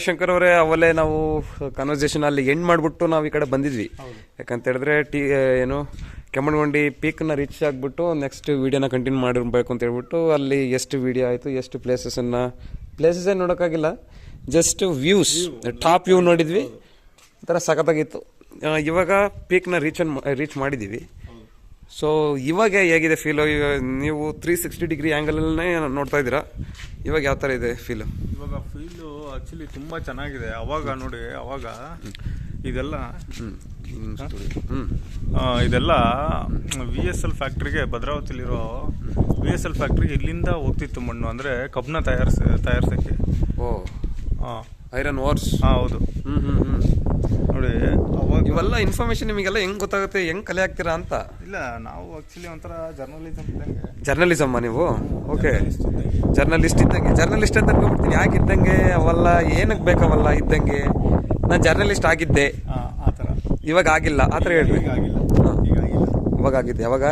ಶಂಕರ್ ಅವರೇ, ಅವಲ್ಲೇ ನಾವು ಕನ್ವರ್ಸೇಷನ್ ಅಲ್ಲಿ ಎಂಡ್ ಮಾಡಿಬಿಟ್ಟು ನಾವು ಈ ಕಡೆ ಬಂದಿದ್ವಿ. ಯಾಕಂತ ಹೇಳಿದ್ರೆ ಏನು ಕೆಮ್ಮಣ್ಣುಗುಂಡಿ ಪೀಕ್ನ ರೀಚ್ ಆಗಿಬಿಟ್ಟು ನೆಕ್ಸ್ಟ್ ವೀಡಿಯೋನ ಕಂಟಿನ್ಯೂ ಮಾಡಿರ್ಬೇಕು ಅಂತ ಹೇಳ್ಬಿಟ್ಟು ಅಲ್ಲಿ ಎಷ್ಟು ವೀಡಿಯೋ ಆಯಿತು, ಎಷ್ಟು ಪ್ಲೇಸಸ್ಸೇ ನೋಡೋಕ್ಕಾಗಿಲ್ಲ, ಜಸ್ಟ್ ವ್ಯೂಸ್, ಟಾಪ್ ವ್ಯೂ ನೋಡಿದ್ವಿ. ಒಂಥರ ಸಖತ್ತಾಗಿತ್ತು. ಇವಾಗ ಪೀಕ್ನ ರೀಚ್ ಮಾಡಿದ್ದೀವಿ. ಸೊ ಇವಾಗ ಹೇಗಿದೆ ಫೀಲು? ನೀವು 360 ಡಿಗ್ರಿ ಆ್ಯಂಗಲಲ್ಲೇ ನೋಡ್ತಾ ಇದ್ದೀರಾ. ಇವಾಗ ಯಾವ ಥರ ಇದೆ ಫೀಲು? ಇವಾಗ ಫೀಲು ಆ್ಯಕ್ಚುಲಿ ತುಂಬ ಚೆನ್ನಾಗಿದೆ. ಅವಾಗ ನೋಡಿ, ಅವಾಗ ಇದೆಲ್ಲ ಇದೆಲ್ಲ VSL ಫ್ಯಾಕ್ಟ್ರಿಗೆ, ಭದ್ರಾವತಿಲಿರೋ VSL ಫ್ಯಾಕ್ಟ್ರಿಗೆ ಇಲ್ಲಿಂದ ಹೋಗ್ತಿತ್ತು ಮಣ್ಣು, ಅಂದರೆ ಕಬ್ಬನ್ನ ತಯಾರಿಸೋಕ್ಕೆ. ಐರನ್ ಓರ್ಸ್. ಹೌದು. ನೋಡಿ, ಅವಾಗ ಇವೆಲ್ಲ ಇನ್ಫಾರ್ಮೇಶನ್ ನಿಮಗೆಲ್ಲ ಹೆಂಗ್ ಗೊತ್ತಾಗುತ್ತೆ, ಹೆಂಗ್ ಕಲೆ ಆಗ್ತೀರಾ ಅಂತ? ಇಲ್ಲ, ನಾವು ಆಕ್ಚುಲಿ ಒಂಥರ ಜರ್ನಲಿಸಮ್ ಇದ್ದಂಗೆ. ಜರ್ನಲಿಸಮ್ ನೀವು? ಓಕೆ, ಜರ್ನಲಿಸ್ಟ್ ಇದ್ದಂಗೆ. ಜರ್ನಲಿಸ್ಟ್ ಅಂತ ಅನ್ಕೊಂಡ್ಬಿಡ್ತೀನಿ. ಯಾಕೆ ಇದ್ದಂಗೆ? ಅವೆಲ್ಲ ಏನಕ್ಕೆ ಬೇಕವಲ್ಲ ಇದ್ದಂಗೆ. ನಾನು ಜರ್ನಲಿಸ್ಟ್ ಆಗಿದ್ದೆ, ಆ ಥರ. ಇವಾಗ ಆಗಿಲ್ಲ, ಆ ಥರ ಹೇಳ್ರಿ. ಇವಾಗ ಆಗಿದ್ದೆ. ಯಾವಾಗ?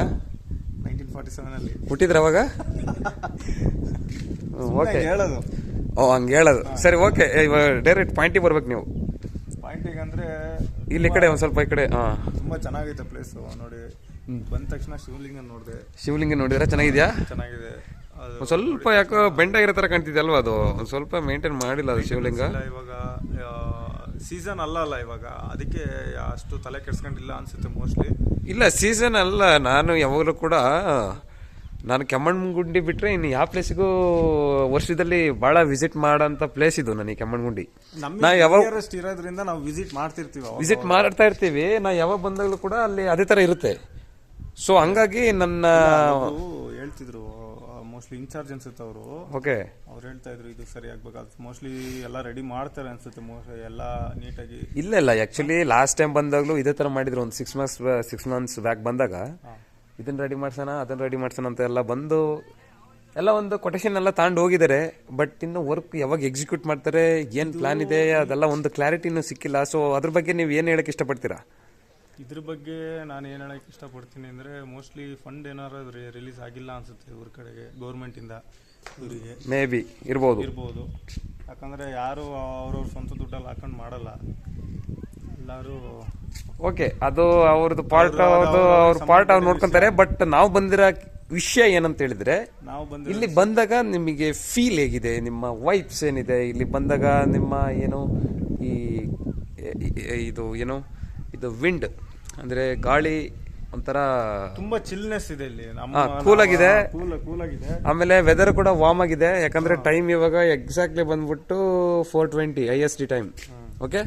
1947 ಹುಟ್ಟಿದ್ರೆ ಅವಾಗ? ಓಕೆ, ಹೇಳೋದು. ಹಂಗೆ ಹೇಳೋದು. ಸರಿ, ಓಕೆ. ಇವಾಗ ಡೈರೆಕ್ಟ್ ಪಾಯಿಂಟಿಗೆ ಬರ್ಬೇಕು ನೀವು. ಪಾಯಿಂಟಿಗೆ ಅಂದರೆ ಇಲ್ಲಿ ಕಡೆ ಒಂದು ಸ್ವಲ್ಪ ಈ ಕಡೆ. ತುಂಬ ಚೆನ್ನಾಗೈತೆ ಪ್ಲೇಸು. ನೋಡಿ, ಬಂದ ತಕ್ಷಣ ಶಿವಲಿಂಗ ನೋಡಿದೆ. ಶಿವಲಿಂಗ ನೋಡಿದ್ರೆ ಚೆನ್ನಾಗಿದೆಯಾ? ಚೆನ್ನಾಗಿದೆ. ಅದು ಸ್ವಲ್ಪ ಯಾಕೋ ಬೆಂಡಾಗಿರೋ ಥರ ಕಾಣ್ತಿದೆ ಅಲ್ವಾ? ಅದು ಒಂದು ಸ್ವಲ್ಪ ಮೇಂಟೈನ್ ಮಾಡಿಲ್ಲ ಅದು ಶಿವಲಿಂಗ. ಇವಾಗ ಸೀಸನ್ ಅಲ್ಲ ಇವಾಗ, ಅದಕ್ಕೆ ಅಷ್ಟು ತಲೆ ಕೆಡ್ಸ್ಕೊಂಡಿಲ್ಲ ಅನ್ಸುತ್ತೆ ಮೋಸ್ಟ್ಲಿ. ಇಲ್ಲ, ಸೀಸನ್ ಅಲ್ಲ. ನಾನು ಯಾವಾಗಲೂ ಕೂಡ ಕೆಮ್ಮಣ್ಣುಗುಂಡಿ ಬಿಟ್ಟರೆ ಇನ್ನು ಯಾವ ಪ್ಲೇಸಿಗೂ ವರ್ಷದಲ್ಲಿ ಭಾಳ ವಿಸಿಟ್ ಮಾಡೋಂಥ ಪ್ಲೇಸ್ ಇದು ನನಗೆ ಕೆಮ್ಮಣ್ಣುಗುಂಡಿ. ನಾ ಯಾವಾಗ ಇರೋದ್ರಿಂದ ನಾವು ವಿಸಿಟ್ ಮಾಡ್ತಾ ಇರ್ತೀವಿ. ನಾ ಯಾವಾಗ ಬಂದಾಗಲೂ ಕೂಡ ಅಲ್ಲಿ ಅದೇ ಥರ ಇರುತ್ತೆ. ಸೊ ಹಂಗಾಗಿ ನನ್ನ ಹೇಳ್ತಿದ್ರು ಮೋಸ್ಟ್ಲಿ ಇನ್ಚಾರ್ಜ್ ಅನ್ಸುತ್ತೆ ಅವರು. ಓಕೆ, ಅವ್ರು ಹೇಳ್ತಾ ಇದ್ರು ಇದು ಸರಿ ಆಗ್ಬೇಕಾದ್ರೆ ಮೋಸ್ಟ್ಲಿ ಎಲ್ಲ ರೆಡಿ ಮಾಡ್ತಾರೆ ಅನ್ಸುತ್ತೆ ಮೋಸ್ಟ್ಲಿ ಎಲ್ಲ ನೀಟಾಗಿ. ಇಲ್ಲ, ಆ್ಯಕ್ಚುಲಿ ಲಾಸ್ಟ್ ಟೈಮ್ ಬಂದಾಗಲೂ ಇದೇ ಥರ ಮಾಡಿದ್ರು. ಒಂದು 6 ಮಂತ್ಸ್ ಬ್ಯಾಕ್ ಬಂದಾಗ ಇದನ್ನ ರೆಡಿ ಮಾಡ್ಸೋಣ, ಅದನ್ನ ರೆಡಿ ಮಾಡ್ಸೋಣ ಅಂತ ಎಲ್ಲ ಬಂದು ಎಲ್ಲ ಒಂದು ಕೊಟೇಶನ್ ಎಲ್ಲ ತಗೊಂಡು ಹೋಗಿದ್ದಾರೆ. ಬಟ್ ಇನ್ನು ವರ್ಕ್ ಯಾವಾಗ ಎಕ್ಸಿಕ್ಯೂಟ್ ಮಾಡ್ತಾರೆ, ಏನು ಪ್ಲಾನ್ ಇದೆ, ಅದೆಲ್ಲ ಒಂದು ಕ್ಲಾರಿಟಿನೂ ಸಿಕ್ಕಿಲ್ಲ. ಸೊ ಅದ್ರ ಬಗ್ಗೆ ನೀವು ಏನು ಹೇಳಕ್ಕೆ ಇಷ್ಟಪಡ್ತೀರಾ? ಇದ್ರ ಬಗ್ಗೆ ನಾನು ಏನು ಹೇಳಕ್ಕೆ ಇಷ್ಟಪಡ್ತೀನಿ ಅಂದರೆ, ಮೋಸ್ಟ್ಲಿ ಫಂಡ್ ಏನಾರು ರಿಲೀಸ್ ಆಗಿಲ್ಲ ಅನ್ಸುತ್ತೆ ಇವ್ರ ಕಡೆಗೆ, ಗೌರ್ಮೆಂಟಿಂದ ಇವರಿಗೆ. ಮೇ ಬಿ ಇರ್ಬೋದು. ಯಾಕಂದರೆ ಯಾರು ಅವ್ರವ್ರ ಸ್ವಂತ ದುಡ್ಡಲ್ಲಿ ಹಾಕೊಂಡು ಮಾಡಲ್ಲ ಎಲ್ಲರೂ. ಓಕೆ, ಅದು ಅವ್ರದ್ದು ಪಾರ್ಟ್, ಅವ್ರು ನೋಡ್ಕೊಂತಾರೆ. ಬಟ್ ನಾವು ಬಂದಿರೋ ವಿಷಯ ಏನಂತ ಹೇಳಿದ್ರೆ, ಇಲ್ಲಿ ಬಂದಾಗ ನಿಮಗೆ ಫೀಲ್ ಹೇಗಿದೆ, ನಿಮ್ಮ ವೈಬ್ಸ್ ಏನಿದೆ ಇಲ್ಲಿ ಬಂದಾಗ, ನಿಮ್ಮ ಏನು ಇದು ವಿಂಡ್ ಅಂದ್ರೆ ಗಾಳಿ ಒಂಥರ ತುಂಬಾ ಚಿಲ್ನೆಸ್ ಇದೆ ಇಲ್ಲಿ, ಕೂಲ್ ಆಗಿದೆ. ಆಮೇಲೆ ವೆದರ್ ಕೂಡ ವಾರ್ಮ್ ಆಗಿದೆ. ಯಾಕಂದ್ರೆ ಟೈಮ್ ಇವಾಗ ಎಕ್ಸಾಕ್ಟ್ಲಿ ಬಂದ್ಬಿಟ್ಟು 4:20 IST ಟೈಮ್. ಓಕೆ,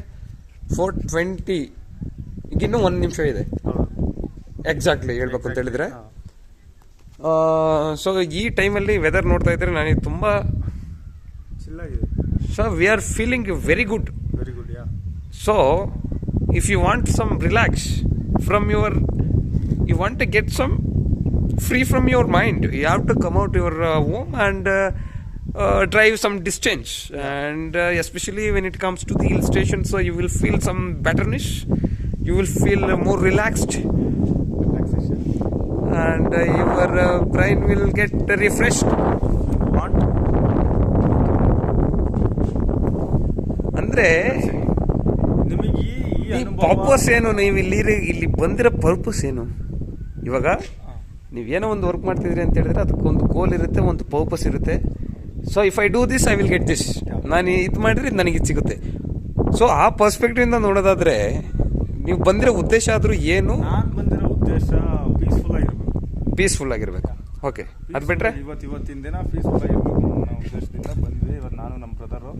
4:20. ಇನ್ನೂ 1 ನಿಮಿಷ ಇದೆ ಎಕ್ಸಾಕ್ಟ್ಲಿ ಹೇಳ್ಬೇಕು ಅಂತ ಹೇಳಿದ್ರೆ. ಸೊ ಈ ಟೈಮಲ್ಲಿ ವೆದರ್ ನೋಡ್ತಾ ಇದ್ರೆ ನನಗೆ ತುಂಬಾ ಚಿಲ್ಲಾಗಿದೆ. So we are feeling very good. So if you want some relax from you want to get some free from your mind, you have to come out your home and drive some distance. And especially when it comes to the hill station, so you will feel some betterness, you will feel more relaxation, and your brain will get refreshed. ಅಂದ್ರೆ ಈ purpose ಏನು, ನೀವು ಇಲ್ಲಿ ಬಂದಿರೋ purpose ಏನು? ಇವಾಗ ನೀವೇನೋ ಒಂದು ವರ್ಕ್ ಮಾಡ್ತಿದ್ರಿ ಅಂತ ಹೇಳಿದ್ರೆ ಅದಕ್ಕೊಂದು ಗೋಲ್ ಇರುತ್ತೆ, ಒಂದು ಪರ್ಪಸ್ ಇರುತ್ತೆ. So if I do this I will get this. ನಾನು ಇದು ಮಾಡಿದ್ರೆ ಇದು ನನಗೆ ಸಿಗುತ್ತೆ. ಸೊ ಆ ಪರ್ಸ್ಪೆಕ್ಟಿವ್ ಇಂದ ನೋಡೋದಾದ್ರೆ ನೀವು ಬಂದಿರೋ ಉದ್ದೇಶ ಆದ್ರೂ ಏನು? ನಾನು ಬಂದಿರೋ ಉದ್ದೇಶ ಪೀಸ್ಫುಲ್ ಆಗಿರ್ಬೇಕು. ಓಕೆ, ಅದು ಬಿಟ್ರೆ ಇವತ್ತಿನ ದಿನ ಪೀಸ್ಫುಲ್ ಆಗಿರ್ಬೇಕು ಅನ್ನೋ ಉದ್ದೇಶದಿಂದ ಬಂದ್ವಿ. ಇವತ್ತು ನಾನು ನಮ್ಮ ಬ್ರದರು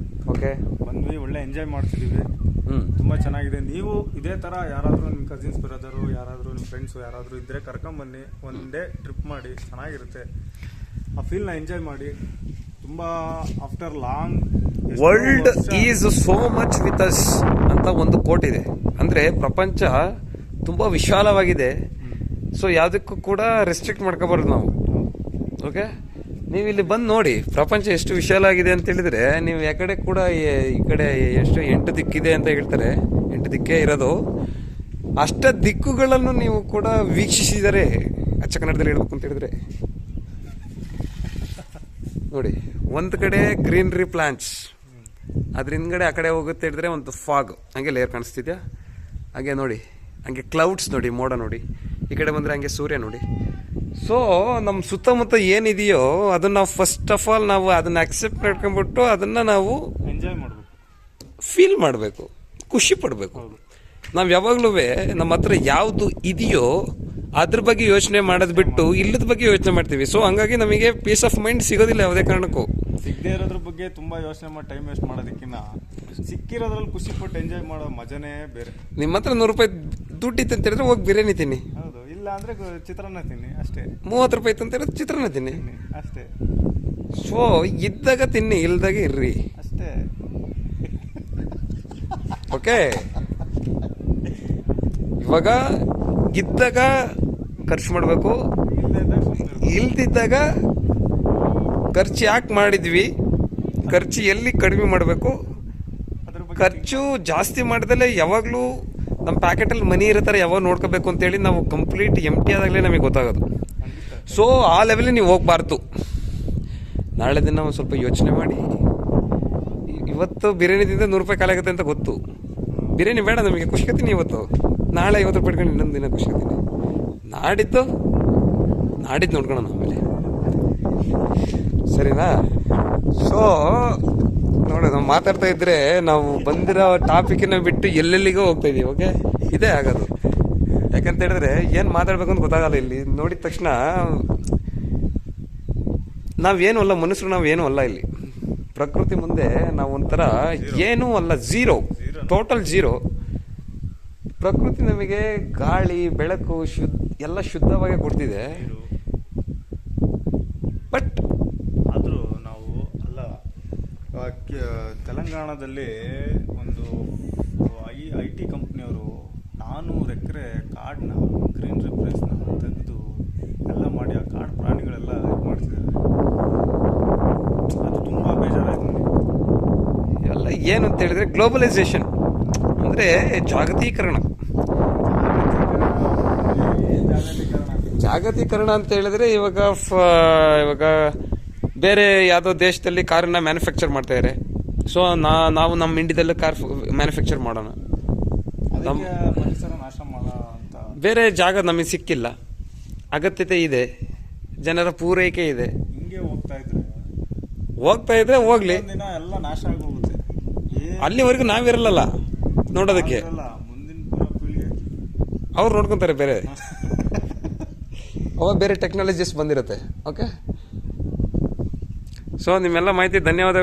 ಬಂದ್ವಿ, ಒಳ್ಳೆ ಎಂಜಾಯ್ ಮಾಡ್ತಿದ್ದೀವಿ. ತುಂಬ ಚೆನ್ನಾಗಿದೆ. ನೀವು ಇದೇ ಥರ ಯಾರಾದರೂ ನಿಮ್ಮ ಕಸಿನ್ಸ್ ಬ್ರದರು, ಯಾರಾದರೂ ನಿಮ್ಮ ಫ್ರೆಂಡ್ಸು ಯಾರಾದರೂ ಇದ್ದರೆ ಕರ್ಕೊಂಬನ್ನಿ, ಒನ್ ಡೇ ಟ್ರಿಪ್ ಮಾಡಿ, ಚೆನ್ನಾಗಿರುತ್ತೆ. ಆ ಫೀಲ್ನ ಎಂಜಾಯ್ ಮಾಡಿ. ತುಂಬ after long world is so much with us ಅಂತ ಒಂದು ಕೋಟ್ ಇದೆ. ಅಂದರೆ ಪ್ರಪಂಚ ತುಂಬ ವಿಶಾಲವಾಗಿದೆ. ಸೊ ಯಾವುದಕ್ಕೂ ಕೂಡ ರೆಸ್ಟ್ರಿಕ್ಟ್ ಮಾಡ್ಕೋಬಾರ್ದು ನಾವು. ಓಕೆ, ನೀವು ಇಲ್ಲಿ ಬಂದು ನೋಡಿ ಪ್ರಪಂಚ ಎಷ್ಟು ವಿಶಾಲ ಆಗಿದೆ ಅಂತ ಹೇಳಿದ್ರೆ, ನೀವು ಯಾಕಡೆ ಕೂಡ ಈ ಕಡೆ ಎಷ್ಟು 8 ದಿಕ್ಕಿದೆ ಅಂತ ಹೇಳ್ತಾರೆ, 8 ದಿಕ್ಕೇ ಇರೋದು. ಅಷ್ಟ ದಿಕ್ಕುಗಳನ್ನು ನೀವು ಕೂಡ ವೀಕ್ಷಿಸಿದರೆ, ಅಚ್ಚ ಕನ್ನಡದಲ್ಲಿ ಹೇಳ್ಬೇಕು ಅಂತ ಹೇಳಿದ್ರೆ ನೋಡಿ, ಒಂದು ಕಡೆ ಗ್ರೀನರಿ ಪ್ಲಾಂಟ್ಸ್, ಅದ್ರ ಹಿಂದ್ಗಡೆ ಆ ಕಡೆ ಹೋಗುತ್ತೆ ಹೇಳಿದ್ರೆ ಒಂದು ಫಾಗ್ ಹಂಗೆ ಲೇಯರ್ ಕಾಣಿಸ್ತಿದ್ಯಾ, ಹಾಗೆ ನೋಡಿ ಹಂಗೆ ಕ್ಲೌಡ್ಸ್ ನೋಡಿ, ಮೋಡ ನೋಡಿ, ಈ ಕಡೆ ಬಂದರೆ ಹಂಗೆ ಸೂರ್ಯ ನೋಡಿ. ಸೊ ನಮ್ಮ ಸುತ್ತಮುತ್ತ ಏನಿದೆಯೋ ಅದನ್ನು ನಾವು ಫಸ್ಟ್ ಆಫ್ ಆಲ್ ನಾವು ಅದನ್ನು ಅಕ್ಸೆಪ್ಟ್ ಮಾಡ್ಕೊಂಡ್ಬಿಟ್ಟು ಅದನ್ನು ನಾವು ಎಂಜಾಯ್ ಮಾಡಬೇಕು, ಫೀಲ್ ಮಾಡಬೇಕು, ಖುಷಿ ಪಡಬೇಕು. ನಾವು ಯಾವಾಗಲೂ ನಮ್ಮ ಹತ್ರ ಯಾವುದು ಇದೆಯೋ ಅದ್ರ ಬಗ್ಗೆ ಯೋಚನೆ ಮಾಡೋದು ಬಿಟ್ಟು ಇಲ್ಲದ ಬಗ್ಗೆ ಯೋಚನೆ ಮಾಡ್ತೀವಿ. ಸೊ ಹಂಗಾಗಿ ನಮಗೆ ಪೀಸ್ ಆಫ್ ಮೈಂಡ್ ಸಿಗೋದಿಲ್ಲ ಯಾವುದೇ ಕಾರಣಕ್ಕೂ. ಸಿಗದೆ ಇರೋದ್ರ ಬಗ್ಗೆ ತುಂಬಾ ಯೋಚನೆ ಮಾಡಿ ಟೈಮ್ ವೇಸ್ಟ್ ಮಾಡೋದಕ್ಕಿಂತ ಸಿಕ್ಕಿರೋದ್ರಲ್ಲಿ ಖುಷಿ ಪಟ್ಟು ಎಂಜಾಯ್ ಮಾಡೋ ಮಜಾನೇ ಬೇರೆ. ನಿಮ್ಮ ಹತ್ರ 100 ರೂಪಾಯಿ ದುಡ್ಡಿತ್ತು ಅಂತ ಹೇಳಿದ್ರೆ ಹೋಗಿ ಬಿರಿಯಾನಿ ತಿನ್ನಿ. ಹೌದು, ಇಲ್ಲ ಅಂದ್ರೆ ಚಿತ್ರಾನ್ನ ತಿನ್ನಿ ಅಷ್ಟೇ. 30 ರೂಪಾಯಿ ಇತ್ತು ಅಂತ ಹೇಳಿದ್ರೆ ಚಿತ್ರಾನ್ನ ತಿನ್ನಿ ಅಷ್ಟೇ. ಸೊ ಇದ್ದಾಗ ತಿನ್ನಿ, ಇಲ್ದಾಗ ಇರ್ರಿ ಅಷ್ಟೇ. ಓಕೆ, ಇವಾಗ ಇದ್ದಾಗ ಖರ್ಚು ಮಾಡಬೇಕು, ಇಲ್ದಿದ್ದಾಗ ಖರ್ಚು ಯಾಕೆ ಮಾಡಿದ್ವಿ, ಖರ್ಚು ಎಲ್ಲಿ ಕಡಿಮೆ ಮಾಡಬೇಕು. ಖರ್ಚು ಜಾಸ್ತಿ ಮಾಡಿದಲ್ಲೇ ಯಾವಾಗಲೂ ನಮ್ಮ ಪ್ಯಾಕೆಟಲ್ಲಿ ಮನಿ ಇರೋ ಥರ ಯಾವಾಗ ನೋಡ್ಕೋಬೇಕು ಅಂತೇಳಿ ನಾವು ಕಂಪ್ಲೀಟ್ ಎಂಟಿ ಆದಾಗಲೇ ನಮಗೆ ಗೊತ್ತಾಗೋದು. ಸೊ ಆ ಲೆವೆಲಿಗೆ ನೀವು ಹೋಗ್ಬಾರ್ದು. ನಾಳೆ ದಿನ ಒಂದು ಸ್ವಲ್ಪ ಯೋಚನೆ ಮಾಡಿ. ಇವತ್ತು ಬಿರಿಯಾನಿ ತಿಂದರೆ 100 ರೂಪಾಯಿ ಖಾಲಿ ಆಗುತ್ತೆ ಅಂತ ಗೊತ್ತು. ಬಿರಿಯಾನಿ ಬೇಡ ನಮಗೆ, ಖುಷಿಗತ್ತೀನಿ ಇವತ್ತು. ನಾಳೆ 50 ರೂಪಾಯಿ ಇಟ್ಕೊಂಡು ಇನ್ನೊಂದು ದಿನ ಖುಷಿಗತ್ತೀನಿ. ನಾಡಿದ್ದು ನೋಡ್ಕೊಳ್ಳೋಣ ಆಮೇಲೆ, ಸರಿನಾ? ಸೊ ನೋಡಿ, ನಾವು ಮಾತಾಡ್ತಾ ಇದ್ರೆ ನಾವು ಬಂದಿರೋ ಟಾಪಿಕ್ನ ಬಿಟ್ಟು ಎಲ್ಲೆಲ್ಲಿಗೋ ಹೋಗ್ತಾ ಇದೀವಿ. ಓಕೆ, ಇದೇ ಆಗೋದು. ಯಾಕಂತ ಹೇಳಿದ್ರೆ ಏನು ಮಾತಾಡ್ಬೇಕು ಅಂತ ಗೊತ್ತಾಗಲ್ಲ. ಇಲ್ಲಿ ನೋಡಿದ ತಕ್ಷಣ ನಾವೇನು ಅಲ್ಲ, ಮನುಷ್ಯರು ನಾವೇನು ಅಲ್ಲ. ಇಲ್ಲಿ ಪ್ರಕೃತಿ ಮುಂದೆ ನಾವು ಒಂಥರ ಏನೂ ಅಲ್ಲ, ಝೀರೋ, ಟೋಟಲ್ ಝೀರೋ. ಪ್ರಕೃತಿ ನಮಗೆ ಗಾಳಿ, ಬೆಳಕು ಎಲ್ಲ ಶುದ್ಧವಾಗಿ ಕೊಡ್ತಿದೆ. ಬಟ್ ಆದರೂ ನಾವು ಅಲ್ಲ, ತೆಲಂಗಾಣದಲ್ಲಿ ಒಂದು IT ಕಂಪ್ನಿಯವರು 400 ಎಕರೆ ಕಾಡನ್ನ, ಗ್ರೀನರಿ ಪ್ಲೇಸ್ನ ತೆಗೆದು ಎಲ್ಲ ಮಾಡಿ ಆ ಕಾಡು ಪ್ರಾಣಿಗಳೆಲ್ಲ ಇದು ಮಾಡ್ತಿದ್ದಾರೆ. ಅದು ತುಂಬ ಬೇಜಾರಾಯ್ತು ನನಗೆ. ಎಲ್ಲ ಏನು ಅಂತ ಹೇಳಿದ್ರೆ ಗ್ಲೋಬಲೈಸೇಷನ್ ಅಂದರೆ ಜಾಗತೀಕರಣ. ಜಾಗತೀಕರಣ ಅಂತ ಹೇಳಿದ್ರೆ ಇವಾಗ ಬೇರೆ ಯಾವುದೋ ದೇಶದಲ್ಲಿ ಕಾರನ್ನ ಮ್ಯಾನುಫ್ಯಾಕ್ಚರ್ ಮಾಡ್ತಾ ಇದ್ದಾರೆ. ಸೊ ನಾವು ನಮ್ಮ ಇಂಡಿಯಾದಲ್ಲಿ ಕಾರ್ ಮ್ಯಾನುಫ್ಯಾಕ್ಚರ್ ಮಾಡೋಣ. ಪರಿಸರ ನಾಶ ಮಾಡೋ ಅಂತ ಬೇರೆ ಜಾಗ ನಮಗೆ ಸಿಕ್ಕಿಲ್ಲ, ಅಗತ್ಯತೆ ಇದೆ, ಜನರ ಪೂರೈಕೆ ಇದೆ. ಹಿಂಗೆ ಹೋಗ್ತಾ ಇದ್ರೆ ಹೋಗ್ಲಿ, ದಿನ ಎಲ್ಲ ನಾಶ ಆಗೋಗುತ್ತೆ. ಅಲ್ಲಿವರೆಗೂ ನಾವಿರಲ್ಲ ನೋಡೋದಕ್ಕೆ. ಮುಂದಿನ ಪೀಳಿಗೆ ಅವ್ರು ನೋಡ್ಕೊಂತಾರೆ ಬೇರೆ. ಅವಾಗ ಬೇರೆ ಟೆಕ್ನಾಲಜೀಸ್ ಬಂದಿರುತ್ತೆ. ಓಕೆ, ಸೊ ನಿಮ್ಮೆಲ್ಲ ಮಾಹಿತಿ ಧನ್ಯವಾದಗಳು.